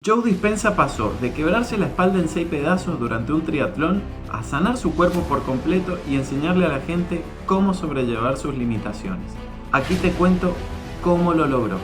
Joe Dispenza pasó de quebrarse la espalda en 6 pedazos durante un triatlón a sanar su cuerpo por completo y enseñarle a la gente cómo sobrellevar sus limitaciones. Aquí te cuento cómo lo logró.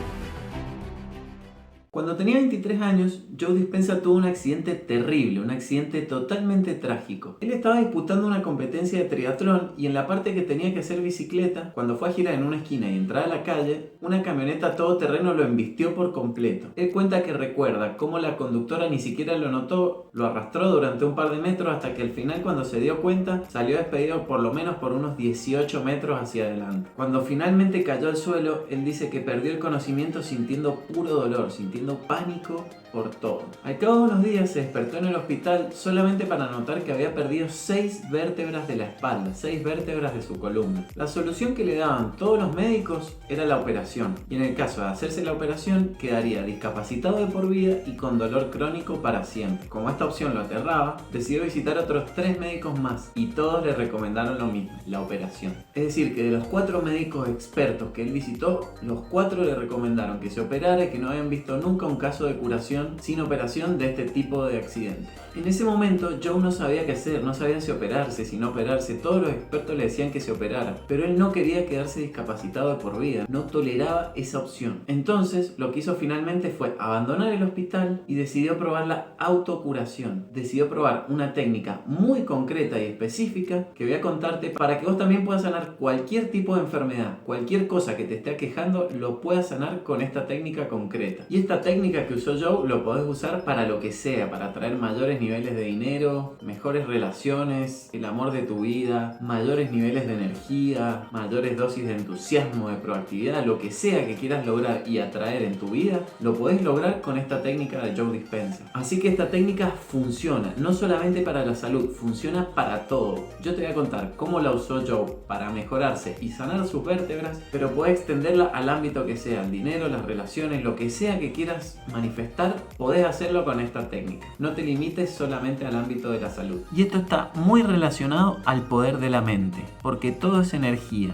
Cuando tenía 23 años, Joe Dispenza tuvo un accidente terrible, un accidente totalmente trágico. Él estaba disputando una competencia de triatlón y en la parte que tenía que hacer bicicleta, cuando fue a girar en una esquina y entrar a la calle, una camioneta todoterreno lo embistió por completo. Él cuenta que recuerda cómo la conductora ni siquiera lo notó, lo arrastró durante un par de metros hasta que al final, cuando se dio cuenta, salió despedido por lo menos por unos 18 metros hacia adelante. Cuando finalmente cayó al suelo, él dice que perdió el conocimiento sintiendo puro dolor, sintiendo pánico por todo. Al cabo de unos días se despertó en el hospital solamente para notar que había perdido 6 vértebras de la espalda, 6 vértebras de su columna. La solución que le daban todos los médicos era la operación, y en el caso de hacerse la operación quedaría discapacitado de por vida y con dolor crónico para siempre. Como esta opción lo aterraba, decidió visitar a otros 3 médicos más y todos le recomendaron lo mismo, la operación. Es decir, que de los 4 médicos expertos que él visitó, los 4 le recomendaron que se operara y que no habían visto nunca un caso de curación sin operación de este tipo de accidente. En ese momento Joe no sabía qué hacer, no sabía si operarse, si no operarse. Todos los expertos le decían que se operara, pero él no quería quedarse discapacitado de por vida, no toleraba esa opción. Entonces lo que hizo finalmente fue abandonar el hospital y decidió probar la autocuración. Decidió probar una técnica muy concreta y específica que voy a contarte para que vos también puedas sanar cualquier tipo de enfermedad, cualquier cosa que te esté aquejando, lo puedas sanar con esta técnica concreta. Y esta técnica que usó Joe lo podés usar para lo que sea, para traer mayores niveles de dinero, mejores relaciones, el amor de tu vida, mayores niveles de energía, mayores dosis de entusiasmo, de proactividad, lo que sea que quieras lograr y atraer en tu vida, lo podés lograr con esta técnica de Joe Dispenza. Así que esta técnica funciona, no solamente para la salud, funciona para todo. Yo te voy a contar cómo la usó Joe para mejorarse y sanar sus vértebras, pero podés extenderla al ámbito que sea, el dinero, las relaciones, lo que sea que quieras manifestar, podés hacerlo con esta técnica. No te limites solamente al ámbito de la salud. Y esto está muy relacionado al poder de la mente, porque todo es energía,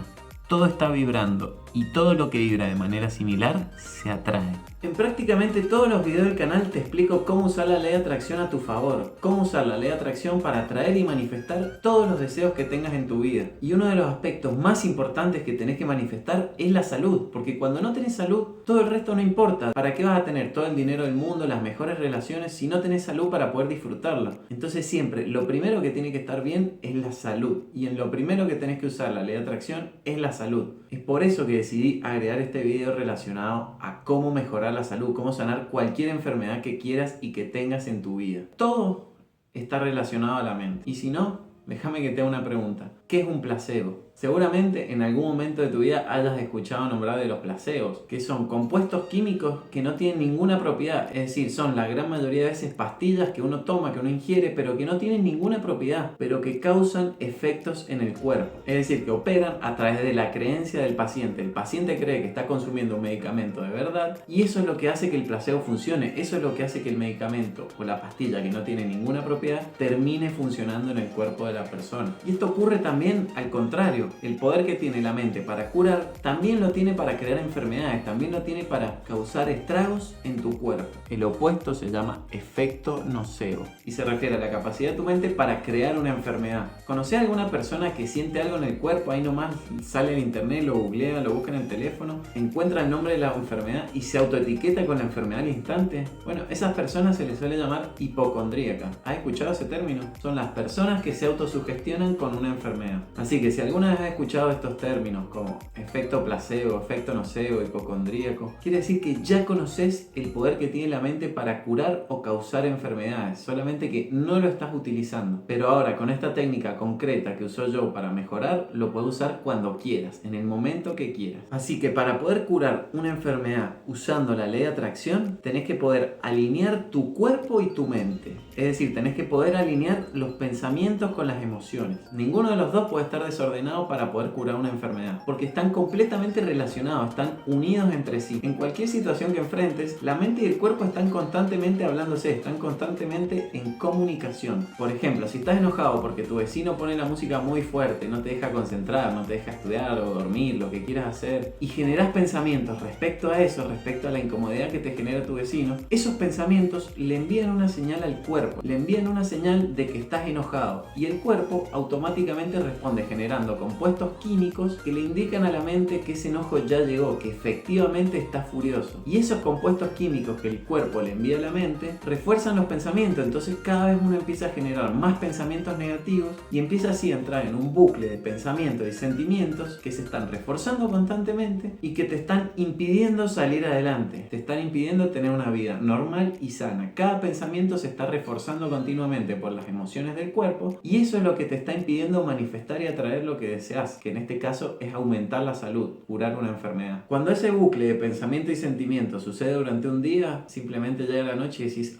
todo está vibrando y todo lo que vibra de manera similar se atrae. En prácticamente todos los videos del canal te explico cómo usar la ley de atracción a tu favor, cómo usar la ley de atracción para atraer y manifestar todos los deseos que tengas en tu vida. Y uno de los aspectos más importantes que tenés que manifestar es la salud, porque cuando no tenés salud, todo el resto no importa. ¿Para qué vas a tener todo el dinero del mundo, las mejores relaciones, si no tenés salud para poder disfrutarla? Entonces siempre, lo primero que tiene que estar bien es la salud. Y en lo primero que tenés que usar la ley de atracción es la salud. Es por eso que decidí agregar este video relacionado a cómo mejorar la salud, cómo sanar cualquier enfermedad que quieras y que tengas en tu vida. Todo está relacionado a la mente. Y si no, déjame que te haga una pregunta. ¿Qué es un placebo? Seguramente en algún momento de tu vida hayas escuchado nombrar de los placebos, que son compuestos químicos que no tienen ninguna propiedad. Es decir, son la gran mayoría de veces pastillas que uno toma, que uno ingiere, pero que no tienen ninguna propiedad, pero que causan efectos en el cuerpo. Es decir, que operan a través de la creencia del paciente. El paciente cree que está consumiendo un medicamento de verdad y eso es lo que hace que el placebo funcione. Eso es lo que hace que el medicamento o la pastilla que no tiene ninguna propiedad termine funcionando en el cuerpo de la persona. Y esto ocurre también al contrario. El poder que tiene la mente para curar también lo tiene para crear enfermedades, también lo tiene para causar estragos en tu cuerpo. El opuesto se llama efecto nocebo y se refiere a la capacidad de tu mente para crear una enfermedad. ¿Conocés a alguna persona que siente algo en el cuerpo? Ahí nomás sale en internet, lo googlea, lo busca en el teléfono, encuentra el nombre de la enfermedad y se autoetiqueta con la enfermedad al instante. Bueno, esas personas se les suele llamar hipocondríacas. ¿Has escuchado ese término? Son las personas que se autosugestionan con una enfermedad. Así que si alguna vez has escuchado estos términos como efecto placebo, efecto nocebo, hipocondríaco, quiere decir que ya conoces el poder que tiene la mente para curar o causar enfermedades, solamente que no lo estás utilizando. Pero ahora con esta técnica concreta que usó Joe para mejorar, lo puedes usar cuando quieras, en el momento que quieras. Así que para poder curar una enfermedad usando la ley de atracción, tenés que poder alinear tu cuerpo y tu mente. Es decir, tenés que poder alinear los pensamientos con las emociones. Ninguno de los dos puede estar desordenado relacionado para poder curar una enfermedad, porque están completamente relacionados, están unidos entre sí. En cualquier situación que enfrentes, la mente y el cuerpo están constantemente hablándose, están constantemente en comunicación. Por ejemplo, si estás enojado porque tu vecino pone la música muy fuerte, no te deja concentrar, no te deja estudiar o dormir, lo que quieras hacer, y generas pensamientos respecto a eso, respecto a la incomodidad que te genera tu vecino, esos pensamientos le envían una señal al cuerpo, le envían una señal de que estás enojado, y el cuerpo automáticamente responde generando compuestos químicos que le indican a la mente que ese enojo ya llegó, que efectivamente está furioso. Y esos compuestos químicos que el cuerpo le envía a la mente refuerzan los pensamientos, entonces cada vez uno empieza a generar más pensamientos negativos y empieza así a entrar en un bucle de pensamientos y sentimientos que se están reforzando constantemente y que te están impidiendo salir adelante, te están impidiendo tener una vida normal y sana. Cada pensamiento se está reforzando continuamente por las emociones del cuerpo y eso es lo que te está impidiendo manifestar y atraer lo que deseas, que en este caso es aumentar la salud, curar una enfermedad. Cuando ese bucle de pensamiento y sentimiento sucede durante un día, simplemente llega la noche y decís,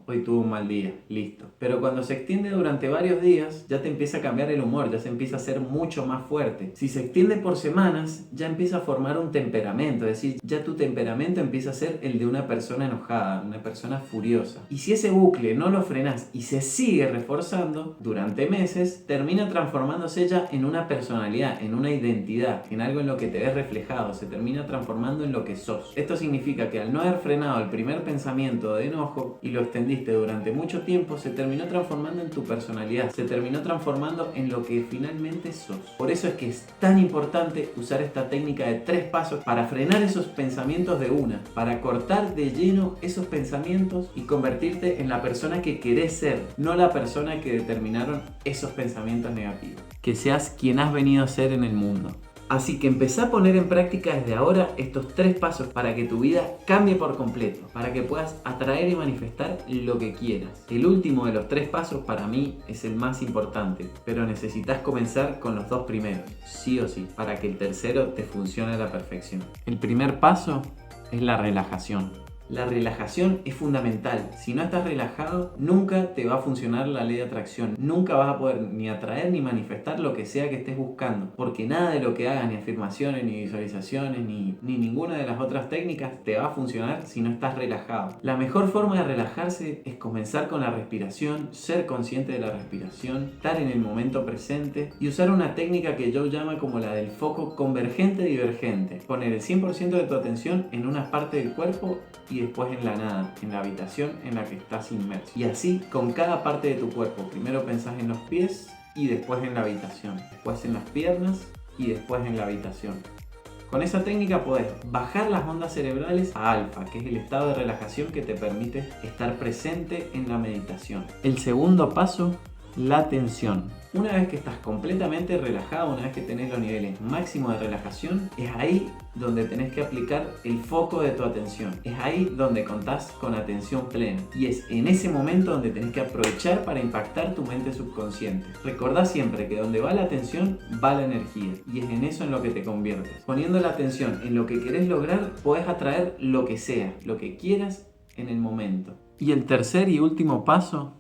hoy tuve un mal día, listo. Pero cuando se extiende durante varios días, ya te empieza a cambiar el humor, ya se empieza a ser mucho más fuerte. Si se extiende por semanas, ya empieza a formar un temperamento, es decir, ya tu temperamento empieza a ser el de una persona enojada, una persona furiosa. Y si ese bucle no lo frenas y se sigue reforzando durante meses, termina transformándose ya en una personalidad, en una identidad, en algo en lo que te ves reflejado, se termina transformando en lo que sos. Esto significa que al no haber frenado el primer pensamiento de enojo y lo extendiste durante mucho tiempo, se terminó transformando en tu personalidad, se terminó transformando en lo que finalmente sos. Por eso es que es tan importante usar esta técnica de 3 pasos para frenar esos pensamientos de una, para cortar de lleno esos pensamientos y convertirte en la persona que querés ser, no la persona que determinaron esos pensamientos negativos. Que seas quien has venido a ser en el mundo. Así que empezá a poner en práctica desde ahora estos 3 pasos para que tu vida cambie por completo, para que puedas atraer y manifestar lo que quieras. El último de los 3 pasos para mí es el más importante, pero necesitas comenzar con los 2 primeros, sí o sí, para que el tercero te funcione a la perfección. El primer paso es la relajación. La relajación es fundamental. Si no estás relajado, nunca te va a funcionar la ley de atracción. Nunca vas a poder ni atraer ni manifestar lo que sea que estés buscando. Porque nada de lo que hagas, ni afirmaciones, ni visualizaciones, ni ninguna de las otras técnicas te va a funcionar si no estás relajado. La mejor forma de relajarse es comenzar con la respiración, ser consciente de la respiración, estar en el momento presente y usar una técnica que yo llamo como la del foco convergente-divergente. Poner el 100% de tu atención en una parte del cuerpo y después en la nada, en la habitación en la que estás inmerso. Y así con cada parte de tu cuerpo. Primero pensás en los pies y después en la habitación. Después en las piernas y después en la habitación. Con esa técnica podés bajar las ondas cerebrales a alfa, que es el estado de relajación que te permite estar presente en la meditación. El segundo paso, la atención. Una vez que estás completamente relajado, una vez que tenés los niveles máximos de relajación, es ahí donde tenés que aplicar el foco de tu atención. Es ahí donde contás con atención plena. Y es en ese momento donde tenés que aprovechar para impactar tu mente subconsciente. Recordá siempre que donde va la atención, va la energía. Y es en eso en lo que te conviertes. Poniendo la atención en lo que querés lograr, podés atraer lo que sea, lo que quieras en el momento. Y el tercer y último paso,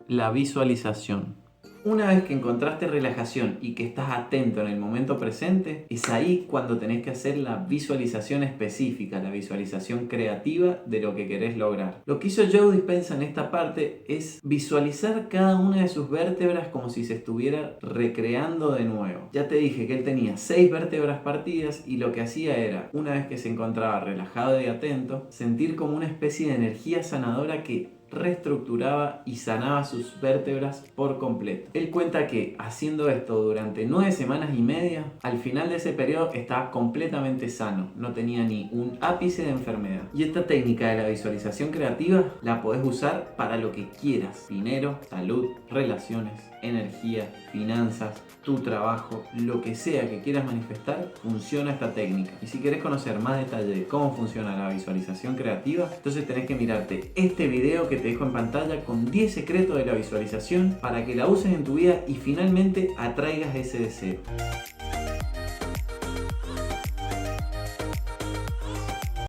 la visualización. Una vez que encontraste relajación y que estás atento en el momento presente, es ahí cuando tenés que hacer la visualización específica, la visualización creativa de lo que querés lograr. Lo que hizo Joe Dispenza en esta parte es visualizar cada una de sus vértebras como si se estuviera recreando de nuevo. Ya te dije que él tenía 6 vértebras partidas y lo que hacía era, una vez que se encontraba relajado y atento, sentir como una especie de energía sanadora que reestructuraba y sanaba sus vértebras por completo. Él cuenta que haciendo esto durante 9 semanas y media, al final de ese periodo estaba completamente sano, no tenía ni un ápice de enfermedad. Y esta técnica de la visualización creativa la podés usar para lo que quieras: dinero, salud, relaciones, energía, finanzas, tu trabajo, lo que sea que quieras manifestar, funciona esta técnica. Y si querés conocer más detalle de cómo funciona la visualización creativa, entonces tenés que mirarte este video que te dejo en pantalla con 10 secretos de la visualización para que la uses en tu vida y finalmente atraigas ese deseo.